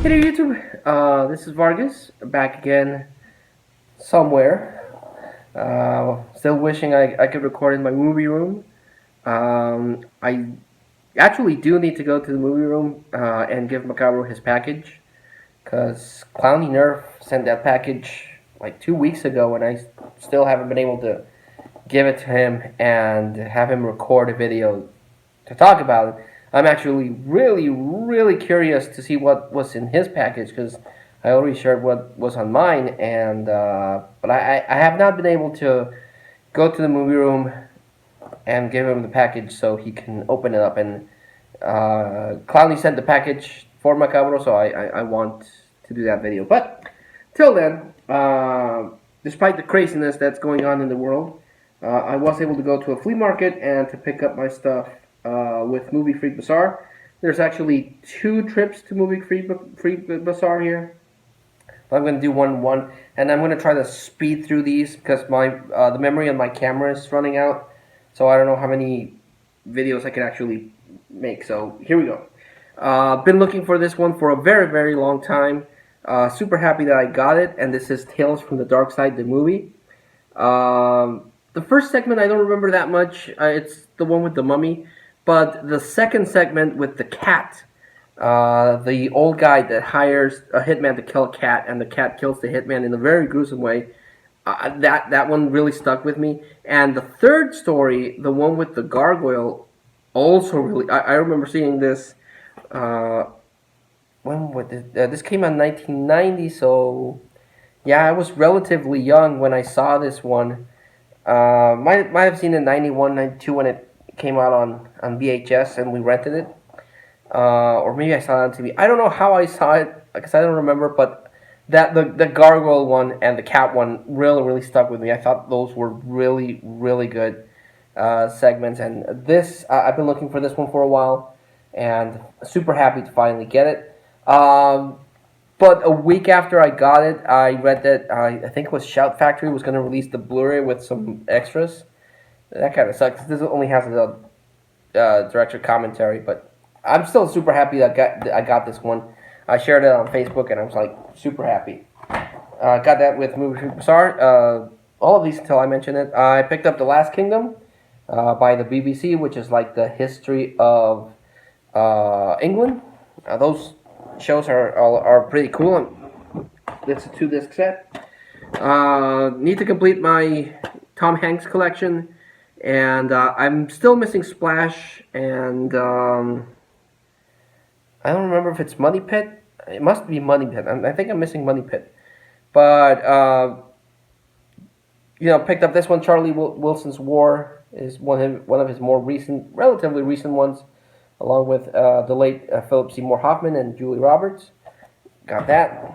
Hey there, YouTube. This is Vargas back again somewhere. Still wishing I could record in my movie room. I actually do need to go to the movie room and give Macabro his package because Clowny Nerf sent that package like 2 weeks ago, and I still haven't been able to give it to him and have him record a video to talk about it. I'm actually really curious to see what was in his package because I already shared what was on mine, and but I have not been able to go to the movie room and give him the package so he can open it up. And Clowney sent the package for Macabro, so I want to do that video. But till then, despite the craziness that's going on in the world, I was able to go to a flea market and to pick up my stuff with Movie Freak Bazaar. There's actually 2 trips to Movie Freak Bazaar here. I'm going to do one, and I'm going to try to speed through these because my the memory on my camera is running out. So I don't know how many videos I can actually make. So here we go. Been looking for this one for a very long time. Super happy that I got it, and this is Tales from the Dark Side, the movie. The first segment I don't remember that much. It's the one with the mummy. But the second segment with the cat, the old guy that hires a hitman to kill a cat, and the cat kills the hitman in a very gruesome way, that one really stuck with me. And the third story, the one with the gargoyle, also really, I remember seeing this, when was this? This came out in 1990, so yeah, I was relatively young when I saw this one. Might have seen it in 91, 92 when it came out on VHS and we rented it. Or maybe I saw it on TV. I don't know how I saw it because I don't remember, but that the gargoyle one and the cat one really stuck with me. I thought those were really good segments, and this I've been looking for this one for a while, and super happy to finally get it. But a week after I got it, I read that I think it was Shout Factory was going to release the Blu-ray with some extras. That kind of sucks. This only has the director commentary, but I'm still super happy that I got this one. I shared it on Facebook, and I was like super happy. Got that with Movie Freak Bazaar. All of these until I mentioned it. I picked up The Last Kingdom by the BBC, which is like the history of England. Those shows are pretty cool. It's a 2-disc set. Need to complete my Tom Hanks collection. And I'm still missing Splash, and I don't remember if it's Money Pit. It must be Money Pit. I think I'm missing Money Pit. But, picked up this one. Charlie Wilson's War is one of his more relatively recent ones, along with the late Philip Seymour Hoffman and Julie Roberts. Got that.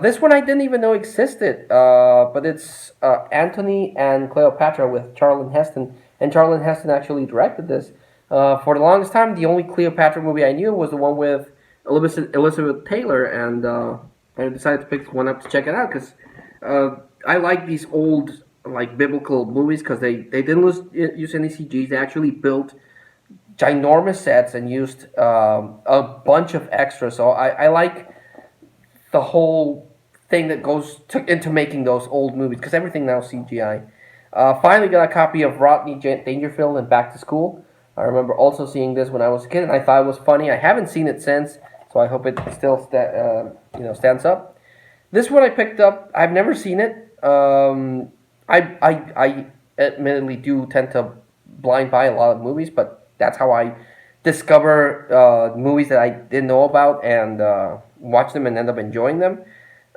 This one I didn't even know existed, but it's Antony and Cleopatra with Charlton Heston, and Charlton Heston actually directed this. For the longest time, the only Cleopatra movie I knew was the one with Elizabeth Taylor, and I decided to pick this one up to check it out because I like these old like biblical movies because they didn't use any CGs. They actually built ginormous sets and used a bunch of extras. So I like the whole thing that goes into making those old movies because everything now is CGI. Finally got a copy of Rodney Dangerfield and Back to School. I remember also seeing this when I was a kid, and I thought it was funny. I haven't seen it since, so I hope it still stands up. This one I picked up. I've never seen it. I admittedly do tend to blind buy a lot of movies, but that's how I discover movies that I didn't know about and watch them and end up enjoying them.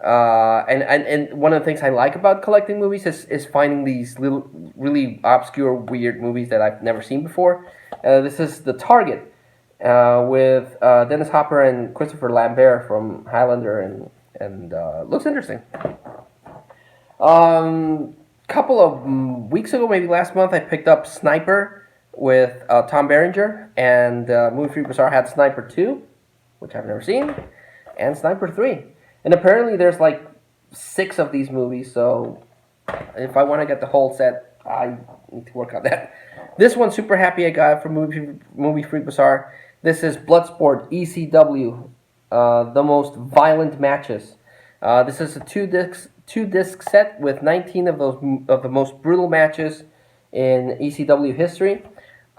And one of the things I like about collecting movies is finding these little, really obscure, weird movies that I've never seen before. This is The Target with Dennis Hopper and Christopher Lambert from Highlander, and looks interesting. Couple of weeks ago, maybe last month, I picked up Sniper with Tom Berenger, and Movie Freak Bazaar had Sniper 2, which I've never seen, and Sniper 3. And apparently there's like 6 of these movies, so if I want to get the whole set, I need to work on that. This one, super happy I got from Movie Freak Bazaar. This is Bloodsport ECW the most violent matches. This is a two disc set with 19 of the most brutal matches in ECW history.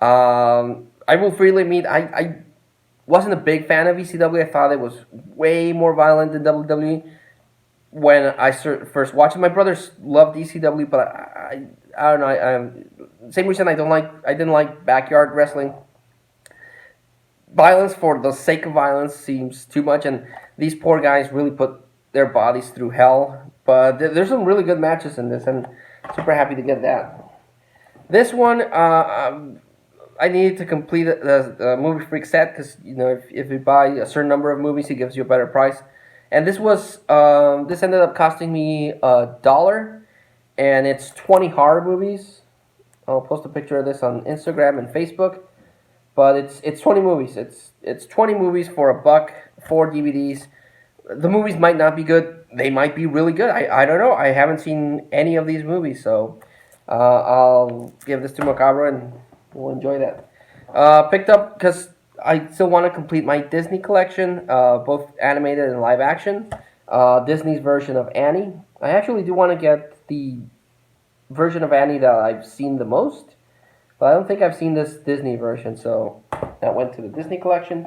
I will freely admit I wasn't a big fan of ECW. I thought it was way more violent than WWE when I first watched it. My brothers loved ECW, but I don't know. Same reason I didn't like backyard wrestling. Violence for the sake of violence seems too much, and these poor guys really put their bodies through hell. But there's some really good matches in this, and super happy to get that. This one, I needed to complete the Movie Freak set because if you buy a certain number of movies, he gives you a better price. And this ended up costing me $1, and it's 20 horror movies. I'll post a picture of this on Instagram and Facebook. But it's 20 movies. It's 20 movies for $1, 4 DVDs. The movies might not be good. They might be really good. I don't know. I haven't seen any of these movies, so I'll give this to Macabre and we'll enjoy that. Picked up because I still want to complete my Disney collection, both animated and live action. Disney's version of Annie. I actually do want to get the version of Annie that I've seen the most. But I don't think I've seen this Disney version, so that went to the Disney collection.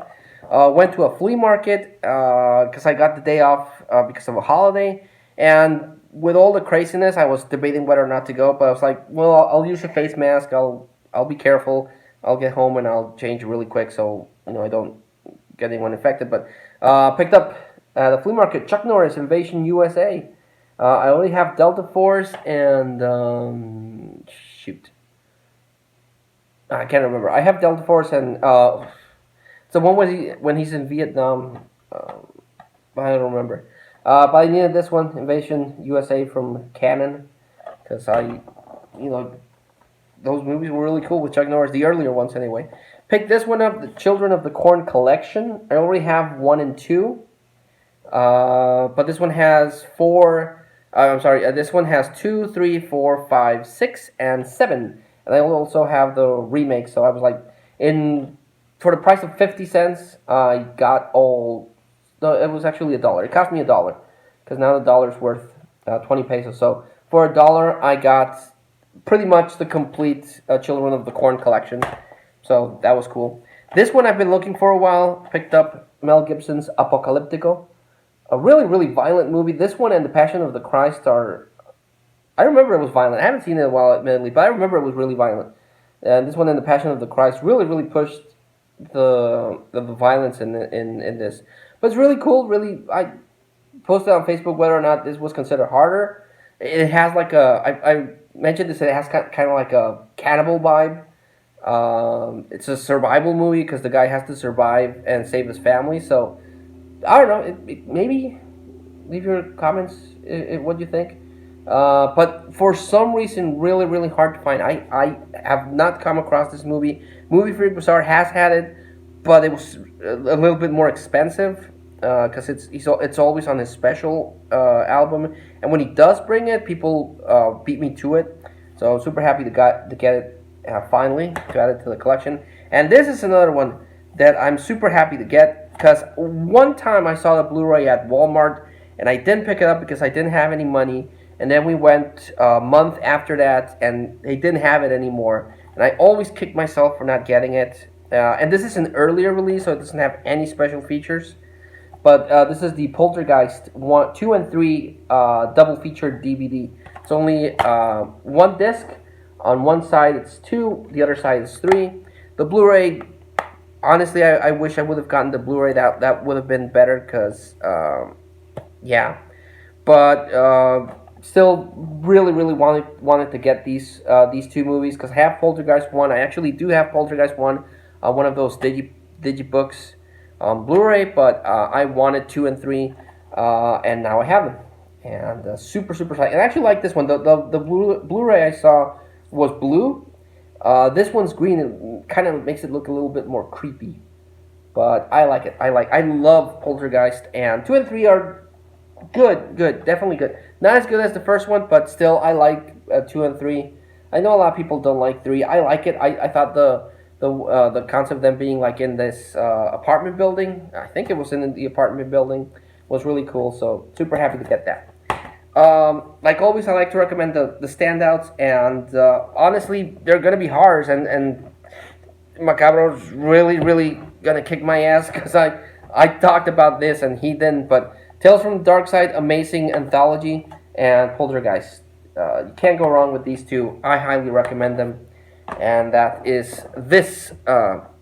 Went to a flea market because I got the day off because of a holiday. And with all the craziness, I was debating whether or not to go. But I was like, well, I'll use a face mask. I'll be careful. I'll get home and I'll change really quick so I don't get anyone infected. But picked up at the flea market Chuck Norris Invasion USA. I only have Delta Force and shoot. I can't remember. I have Delta Force and it's the one when he's in Vietnam. I don't remember. But I needed this one, Invasion USA from Canon, because those movies were really cool with Chuck Norris, the earlier ones anyway. Picked this one up, the Children of the Corn collection. I already have 1 and 2, but this one has 4. I'm sorry. This one has 2, 3, 4, 5, 6, and 7. And I also have the remake, so I was like, for the price of 50 cents, I got all. No, it was actually $1. It cost me $1 because now the dollar's worth 20 pesos. So for $1, I got pretty much the complete Children of the Corn collection. So that was cool. This one I've been looking for a while. Picked up Mel Gibson's Apocalyptico, a really really violent movie. This one and The Passion of the Christ are. I remember it was violent. I haven't seen it in a while, admittedly, but I remember it was really violent. And this one and The Passion of the Christ really, really pushed the violence in this. But it's really cool. Really, I posted on Facebook whether or not this was considered harder. It has like I mentioned this. It has kind of like a cannibal vibe. It's a survival movie because the guy has to survive and save his family. So I don't know. Maybe leave your comments. What do you think? But for some reason, really, really hard to find. I have not come across this movie. Movie Freak Bazaar has had it, but it was a little bit more expensive because it's always on his special album. And when he does bring it, people beat me to it. So I'm super happy to get it finally, to add it to the collection. And this is another one that I'm super happy to get because one time I saw the Blu-ray at Walmart and I didn't pick it up because I didn't have any money. And then we went a month after that, and they didn't have it anymore. And I always kick myself for not getting it. And this is an earlier release, so it doesn't have any special features. But this is the Poltergeist 2 and 3 double feature DVD. It's only 1 disc. On one side it's 2, the other side is 3. The Blu-ray, honestly, I wish I would have gotten the Blu-ray. That would have been better because, yeah. But still really really wanted to get these 2 movies because I have Poltergeist 1. I actually do have Poltergeist 1, one of those digibooks on Blu-ray, but I wanted 2 and 3, and now I have them, and super excited. And I actually like this one. The Blu-ray I saw was blue. This one's green. It kind of makes it look a little bit more creepy, but I like it. I love Poltergeist, and 2 and 3 are good, definitely good. Not as good as the first one, but still, I like 2 and 3. I know a lot of people don't like 3. I like it. I thought the the concept of them being like in this apartment building. I think it was in the apartment building. Was really cool. So super happy to get that. Like always, I like to recommend the standouts, and honestly, they're gonna be hard, and Macabro's really gonna kick my ass because I talked about this and he didn't. But Tales from the Dark Side, amazing anthology, and Poltergeist. You can't go wrong with these two. I highly recommend them, and that is this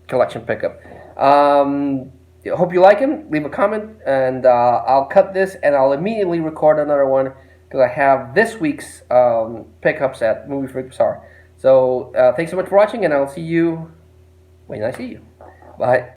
collection pickup. Hope you like him. Leave a comment, and I'll cut this, and I'll immediately record another one because I have this week's pickups at Movie Freak Bazaar. So thanks so much for watching, and I'll see you when I see you. Bye.